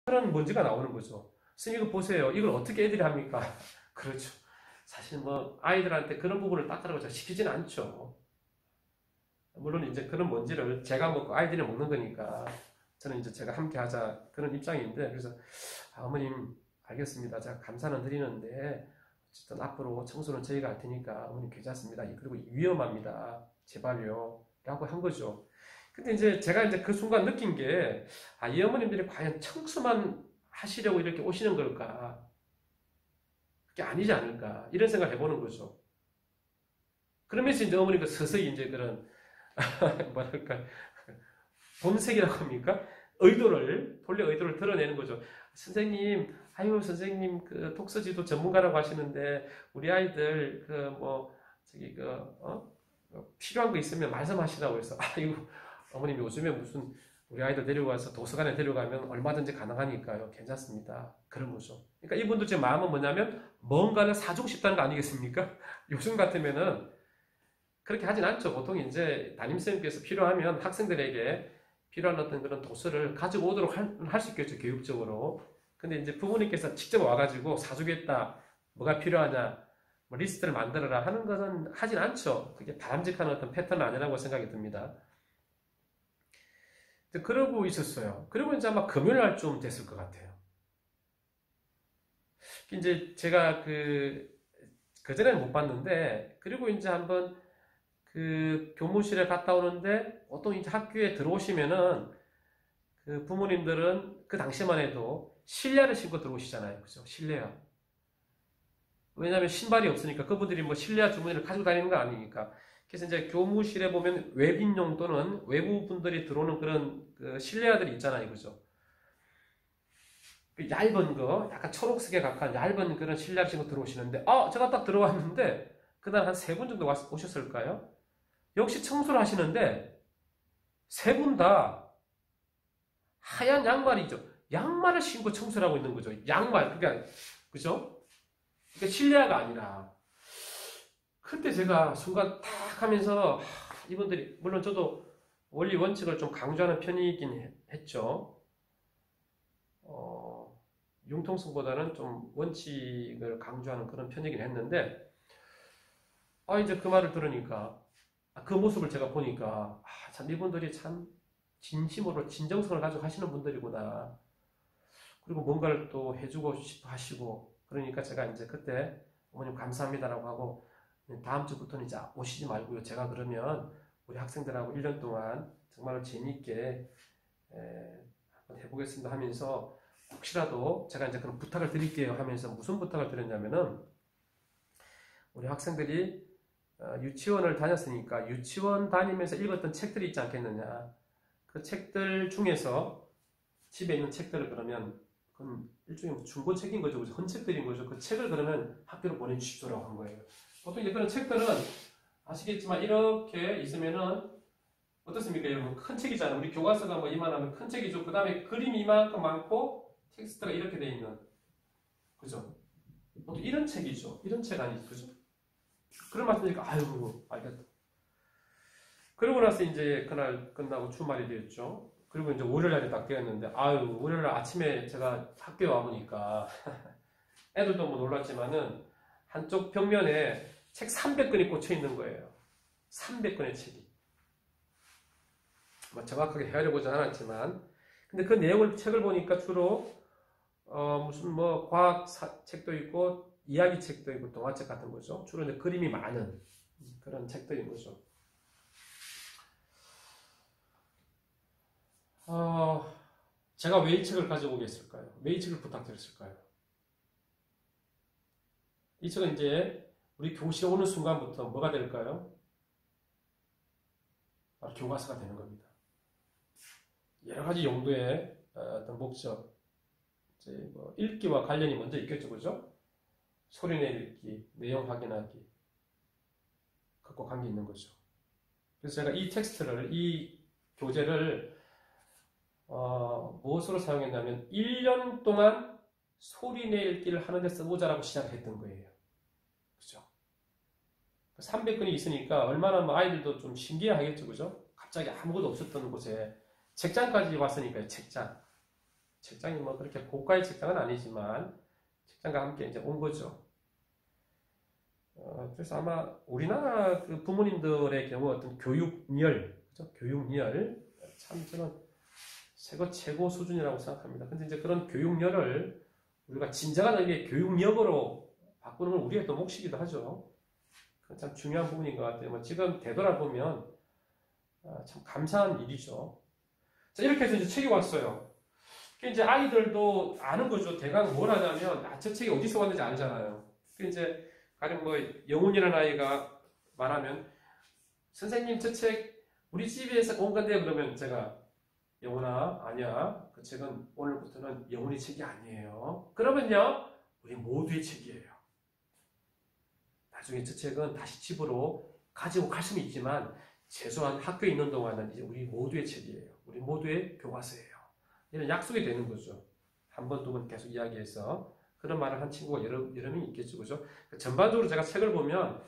그런 먼지가 나오는 거죠. 선생님 이거 보세요. 이걸 어떻게 애들이 합니까? 그렇죠. 사실 뭐 아이들한테 그런 부분을 닦으라고 시키지는 않죠. 물론 이제 그런 먼지를 제가 먹고 아이들이 먹는 거니까 저는 이제 제가 함께 하자 그런 입장인데, 그래서 어머님 알겠습니다. 제가 감사는 드리는데 어쨌든 앞으로 청소는 저희가 할 테니까 어머님 괜찮습니다. 그리고 위험합니다. 제발요. 라고 한 거죠. 근데 이제 제가 이제 그 순간 느낀 게, 이 어머님들이 과연 청소만 하시려고 이렇게 오시는 걸까? 그게 아니지 않을까? 이런 생각을 해보는 거죠. 그러면서 이제 어머니가 서서히 이제 그런, 뭐랄까, 본색이라고 합니까? 본래 의도를 드러내는 거죠. 선생님, 아유, 선생님, 그, 독서지도 전문가라고 하시는데, 우리 아이들, 필요한 거 있으면 말씀하시라고 해서, 아이고, 어머님 요즘에 무슨, 우리 아이들 데려가서 도서관에 데려가면 얼마든지 가능하니까요. 괜찮습니다. 그런 거죠. 그러니까 이분도 제 마음은 뭐냐면, 뭔가를 사주고 싶다는 거 아니겠습니까? 요즘 같으면은, 그렇게 하진 않죠. 보통 이제 담임선생님께서 필요하면 학생들에게 필요한 어떤 그런 도서를 가지고 오도록 할 수 있겠죠. 교육적으로. 근데 이제 부모님께서 직접 와가지고 사주겠다. 뭐가 필요하냐. 뭐 리스트를 만들어라 하는 것은 하진 않죠. 그게 바람직한 어떤 패턴은 아니라고 생각이 듭니다. 그러고 있었어요. 그리고 이제 아마 금요일 날쯤 됐을 것 같아요. 이제 제가 그전에는 못 봤는데, 그리고 이제 한번 그 교무실에 갔다 오는데, 보통 이제 학교에 들어오시면은 그 부모님들은 그 당시만 해도 실내화를 신고 들어오시잖아요. 그죠? 실내화. 왜냐하면 신발이 없으니까 그분들이 뭐 실내화 주머니를 가지고 다니는 거 아니니까. 그래서 이제 교무실에 보면 외빈용 또는 외부 분들이 들어오는 그런 그 실내화들이 있잖아요. 그죠? 그 얇은 거, 약간 초록색에 가까운 얇은 그런 실내화를 신고 들어오시는데, 제가 딱 들어왔는데, 그날 한 3분 정도 오셨을까요? 역시 청소를 하시는데, 3분 다 하얀 양말이죠. 양말을 신고 청소를 하고 있는 거죠. 양말. 그러니까, 그죠? 그러니까 실내화가 아니라. 그때 제가 순간 딱 하면서, 이분들이, 물론 저도 원리 원칙을 좀 강조하는 편이긴 했죠. 융통성보다는 좀 원칙을 강조하는 그런 편이긴 했는데, 이제 그 말을 들으니까, 그 모습을 제가 보니까, 참, 이분들이 참, 진심으로 진정성을 가지고 하시는 분들이구나. 그리고 뭔가를 또 해주고 싶어 하시고, 그러니까 제가 이제 그때, 어머님 감사합니다라고 하고, 다음 주부터는 이제 오시지 말고요. 제가 그러면 우리 학생들하고 1년 동안 정말로 재미있게 한번 해보겠습니다 하면서, 혹시라도 제가 이제 그런 부탁을 드릴게요 하면서 무슨 부탁을 드렸냐면은, 우리 학생들이 유치원을 다녔으니까 유치원 다니면서 읽었던 책들이 있지 않겠느냐. 그 책들 중에서 집에 있는 책들을 그러면 그건 일종의 중고책인 거죠. 헌책들인 거죠. 그 책을 그러면 학교로 보내주십시오라고 한 거예요. 보통 이제 그런 책들은 아시겠지만 이렇게 있으면은 어떻습니까 여러분? 큰 책이잖아요. 우리 교과서가 뭐 이만하면 큰 책이죠. 그 다음에 그림이 이만큼 많고 텍스트가 이렇게 돼 있는, 그죠? 보통 이런 책이죠. 이런 책 아니죠. 그죠? 그런 말씀이니까 아이고 알겠다. 그러고 나서 이제 그날 끝나고 주말이 되었죠. 그리고 이제 월요일날이 딱 되었는데, 월요일날 아침에 제가 학교에 와보니까 애들도 뭐 놀랐지만은 한쪽 벽면에 책 300권이 꽂혀 있는 거예요. 300권의 책이. 뭐 정확하게 헤아려보지 않았지만, 근데 그 내용을 책을 보니까 주로 무슨 뭐 과학 책도 있고 이야기 책도 있고 동화책 같은 거죠. 주로 이제 그림이 많은 그런 책들인 거죠. 제가 왜 이 책을 가지고 오겠을까요? 왜 이 책을 부탁드렸을까요? 이 책은 이제 우리 교실에 오는 순간부터 뭐가 될까요? 바로 교과서가 되는 겁니다. 여러 가지 용도의 어떤 목적, 이제 뭐 읽기와 관련이 먼저 있겠죠, 그죠? 소리내 읽기, 내용 확인하기, 그것과 관계 있는 거죠. 그래서 제가 이 텍스트를, 이 교재를 무엇으로 사용했냐면 1년 동안 소리내 읽기를 하는데 써보자라고 시작했던 거예요. 그죠? 300권이 있으니까 얼마나 뭐 아이들도 좀 신기해하겠죠, 그죠? 갑자기 아무것도 없었던 곳에 책장까지 왔으니까요, 책장. 책장이 뭐 그렇게 고가의 책장은 아니지만 책장과 함께 이제 온 거죠. 그래서 아마 우리나라 그 부모님들의 경우 어떤 교육열, 그죠? 교육열 참 저는 세계 최고 수준이라고 생각합니다. 근데 이제 그런 교육열을 우리가 진정한 의미의 교육력으로 바꾸는 건 우리의 또 몫이기도 하죠. 그건 참 중요한 부분인 것 같아요. 뭐 지금 되돌아보면 참 감사한 일이죠. 자, 이렇게 해서 이제 책이 왔어요. 이제 아이들도 아는 거죠. 대강 뭘 하냐면, 저 책이 어디서 왔는지 알잖아요. 이제 가령 뭐 영훈이라는 아이가 말하면, 선생님 저 책 우리 집에서 온 건데, 그러면 제가 영훈아 아니야, 그 책은 오늘부터는 영훈이 책이 아니에요. 그러면요 우리 모두의 책이에요. 나중에 저 책은 다시 집으로 가지고 갈 수는 있지만 최소한 학교에 있는 동안은 이제 우리 모두의 책이에요. 우리 모두의 교과서예요. 이런 약속이 되는 거죠. 한 번, 두 번 계속 이야기해서 그런 말을 한 친구가 여러 명이 있겠죠. 그죠? 전반적으로 제가 책을 보면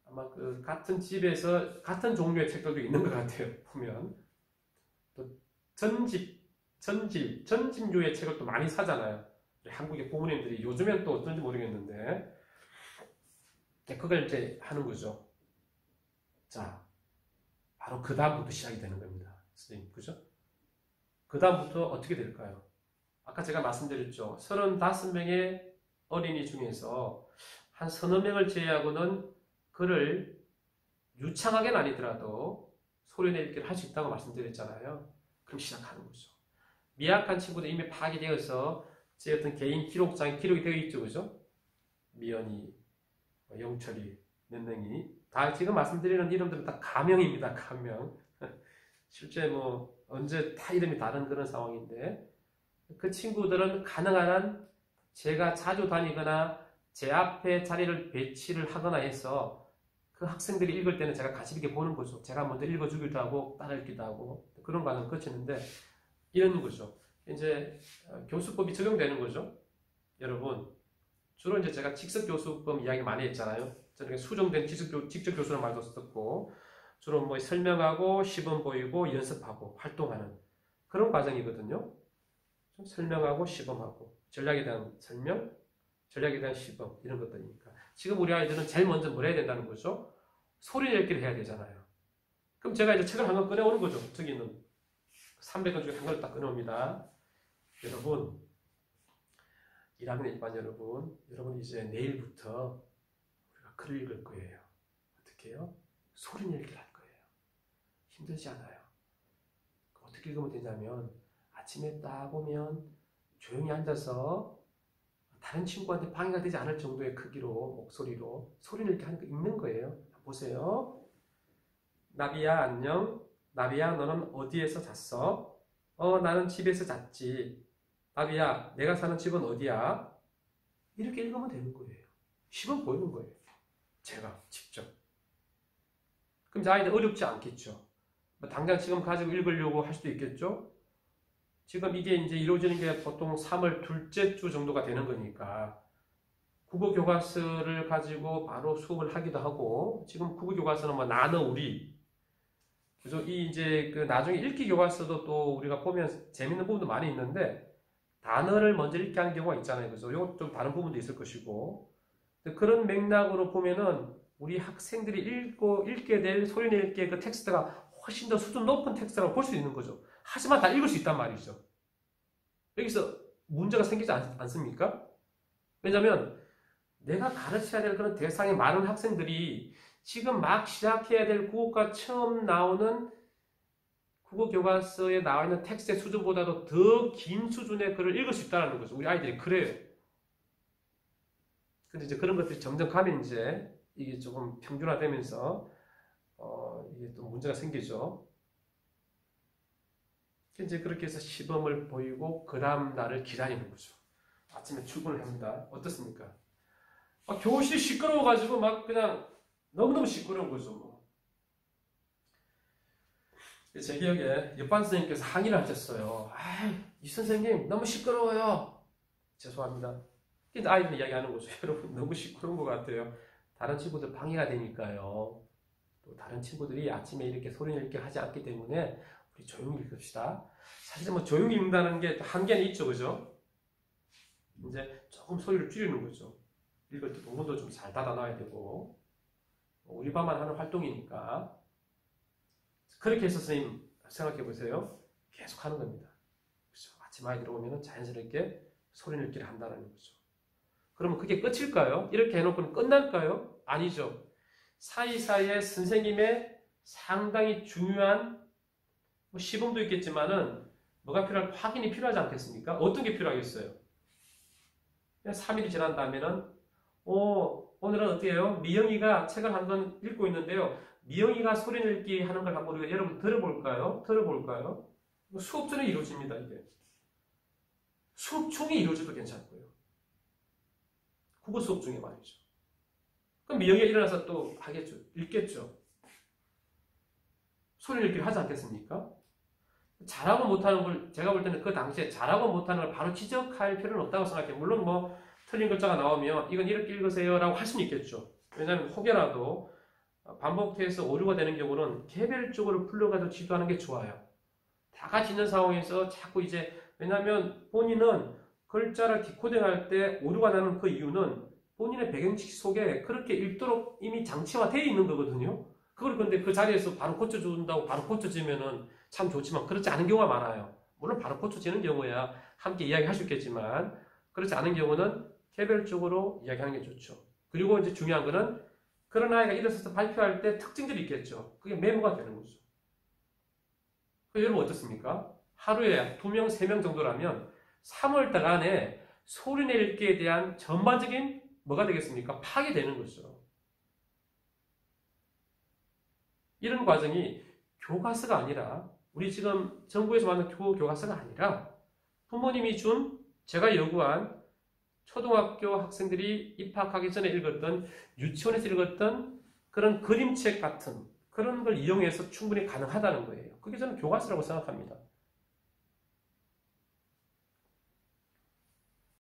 아마 그 같은 집에서 같은 종류의 책들도 있는 것 같아요. 보면 또 전집류의 책을 또 많이 사잖아요. 한국의 부모님들이 요즘엔 또 어떤지 모르겠는데 그걸 이제 하는 거죠. 자, 바로 그 다음부터 시작이 되는 겁니다. 선생님, 그죠? 그 다음부터 어떻게 될까요? 아까 제가 말씀드렸죠. 35명의 어린이 중에서 한 서너 명을 제외하고는 글을 유창하게는 아니더라도 소리내 읽기를 할 수 있다고 말씀드렸잖아요. 그럼 시작하는 거죠. 미약한 친구들 이미 파괴되어서 제 어떤 개인 기록장에 기록이 되어 있죠. 그죠? 미연이, 영철이, 몇 명이 다 지금 말씀드리는 이름들은 다 가명입니다. 가명. 실제 뭐 언제 다 이름이 다른 그런 상황인데 그 친구들은 가능한 한 제가 자주 다니거나 제 앞에 자리를 배치를 하거나 해서 그 학생들이 읽을 때는 제가 같이 이렇게 보는 거죠. 제가 먼저 읽어주기도 하고 따라 읽기도 하고 그런 과정을 거치는데 이런 거죠. 이제 교수법이 적용되는 거죠. 여러분 주로 이제 제가 직접교수법 이야기 많이 했잖아요. 저는 수정된 직접교수라는 말도 썼고 주로 뭐 설명하고 시범 보이고 연습하고 활동하는 그런 과정이거든요. 좀 설명하고 시범하고 전략에 대한 설명, 전략에 대한 시범 이런 것들이니까 지금 우리 아이들은 제일 먼저 뭘 해야 된다는 거죠? 소리 읽기를 해야 되잖아요. 그럼 제가 이제 책을 한 권 꺼내오는 거죠. 저기 있는 300권 중에 한 권을 딱 꺼내옵니다. 여러분 1학년 일반 여러분 이제 내일부터 우리가 글을 읽을 거예요. 어떻게 해요? 소리 읽기를 할 거예요. 힘들지 않아요. 어떻게 읽으면 되냐면 아침에 딱 오면 조용히 앉아서 다른 친구한테 방해가 되지 않을 정도의 크기로 목소리로 소리를 이렇게 하는 거 읽는 거예요. 보세요. 나비야 안녕. 나비야 너는 어디에서 잤어? 나는 집에서 잤지. 나비야 내가 사는 집은 어디야? 이렇게 읽으면 되는 거예요. 시범 보이는 거예요. 제가 직접. 그럼 이제 아이들 어렵지 않겠죠. 당장 지금 가지고 읽으려고 할 수도 있겠죠. 지금 이게 이제 이루어지는 게 보통 3월 둘째 주 정도가 되는 거니까 국어 교과서를 가지고 바로 수업을 하기도 하고 지금 국어 교과서는 뭐 나너 우리 그죠? 이 이제 그 나중에 읽기 교과서도 또 우리가 보면 재밌는 부분도 많이 있는데 단어를 먼저 읽게 하는 경우가 있잖아요. 그죠? 이건 좀 다른 부분도 있을 것이고 그런 맥락으로 보면은 우리 학생들이 읽게 될 소리내 읽기의 그 텍스트가 훨씬 더 수준 높은 텍스트라고 볼 수 있는 거죠. 하지만 다 읽을 수 있단 말이죠. 여기서 문제가 생기지 않습니까? 왜냐하면 내가 가르쳐야 될 그런 대상의 많은 학생들이 지금 막 시작해야 될 국어과 처음 나오는 국어 교과서에 나와 있는 텍스트의 수준보다도 더 긴 수준의 글을 읽을 수 있다는 거죠. 우리 아이들이 그래요. 근데 이제 그런 것들이 점점 가면 이제 이게 조금 평준화되면서 이게 또 문제가 생기죠. 이제 그렇게 해서 시범을 보이고 그 다음 날을 기다리는 거죠. 아침에 출근을 합니다. 어떻습니까? 교실 시끄러워가지고 막 그냥 너무너무 시끄러운 거죠. 뭐. 제 기억에 옆반 선생님께서 항의를 하셨어요. 이 선생님 너무 시끄러워요. 죄송합니다. 근데 아이들이 이야기하는 거죠. 여러분 너무 시끄러운 것 같아요. 다른 친구들 방해가 되니까요. 또 다른 친구들이 아침에 이렇게 소리를 이렇게 하지 않기 때문에 우리 조용히 읽읍시다. 사실 뭐 조용히 읽는다는 게 한계는 있죠, 그죠? 이제 조금 소리를 줄이는 거죠. 읽을 때 문도 좀 잘 닫아놔야 되고, 우리 반만 하는 활동이니까. 그렇게 해서 선생님 생각해 보세요. 계속 하는 겁니다. 그렇죠? 아침 아이 들어오면 자연스럽게 소리 읽기를 한다는 거죠. 그러면 그게 끝일까요? 이렇게 해놓고는 끝날까요? 아니죠. 사이사이에 선생님의 상당히 중요한 시범도 있겠지만은 뭐가 필요한 확인이 필요하지 않겠습니까? 어떤 게 필요하겠어요? 3일이 지난 다음에는 오늘은 어때요? 미영이가 책을 한 권 읽고 있는데요. 미영이가 소리 읽기 하는 걸 한번 우리가 여러분 들어볼까요? 수업 전에 이루어집니다. 이게 수업 중에 이루어져도 괜찮고요. 국어 수업 중에 말이죠. 그럼 미영이가 일어나서 또 하겠죠. 읽겠죠. 소리 읽기를 하지 않겠습니까? 잘하고 못하는 걸 제가 볼 때는 그 당시에 잘하고 못하는 걸 바로 지적할 필요는 없다고 생각해요. 물론 뭐 틀린 글자가 나오면 이건 이렇게 읽으세요 라고 할 수는 있겠죠. 왜냐하면 혹여라도 반복해서 오류가 되는 경우는 개별적으로 불러가지고 지도하는 게 좋아요. 다 같이 있는 상황에서 자꾸 이제 왜냐하면 본인은 글자를 디코딩할 때 오류가 나는 그 이유는 본인의 배경지식 속에 그렇게 읽도록 이미 장치화 되어 있는 거거든요. 그걸 근데 그 자리에서 바로 고쳐준다고 바로 고쳐지면은 참 좋지만 그렇지 않은 경우가 많아요. 물론 바로 고쳐지는 경우야 함께 이야기할 수 있겠지만 그렇지 않은 경우는 개별적으로 이야기하는 게 좋죠. 그리고 이제 중요한 거는 그런 아이가 일어서서 발표할 때 특징들이 있겠죠. 그게 메모가 되는 거죠. 여러분 어떻습니까? 하루에 2명, 3명 정도라면 3월달 안에 소리 읽기에 대한 전반적인 뭐가 되겠습니까? 파악이 되는 거죠. 이런 과정이 교과서가 아니라 우리 지금 정부에서 만든 교과서가 아니라 부모님이 준 제가 요구한 초등학교 학생들이 입학하기 전에 읽었던 유치원에서 읽었던 그런 그림책 같은 그런 걸 이용해서 충분히 가능하다는 거예요. 그게 저는 교과서라고 생각합니다.